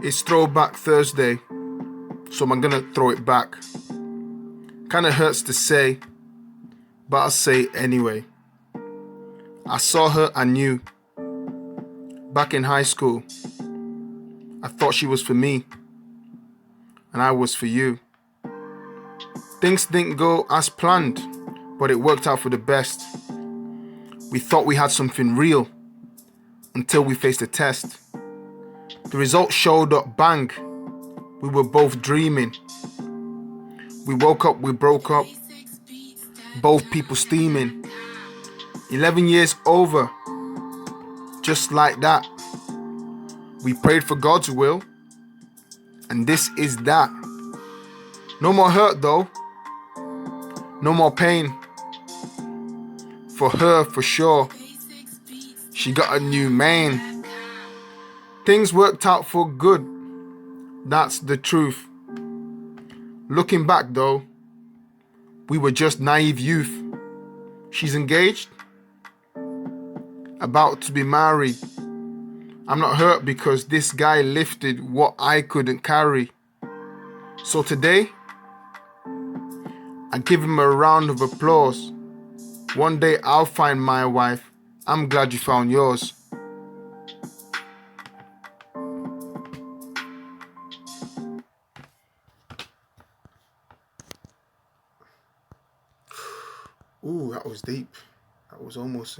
It's Throwback Thursday, so I'm gonna throw it back. Kinda hurts to say, but I'll say it anyway. I saw her, I knew. Back in high school, I thought she was for me, and I was for you. Things didn't go as planned, but it worked out for the best. We thought we had something real, until we faced a test. The results showed up, bang. We were both dreaming. We woke up, we broke up. Both people steaming. 11 years over. Just like that. We prayed for God's will. And this is that. No more hurt though. No more pain. For her, for sure. She got a new man. Things worked out for good. That's the truth. Looking back though, we were just naive youth. She's engaged, about to be married. I'm not hurt because this guy lifted what I couldn't carry. So today, I give him a round of applause. One day I'll find my wife. I'm glad you found yours. Ooh, that was deep. That was almost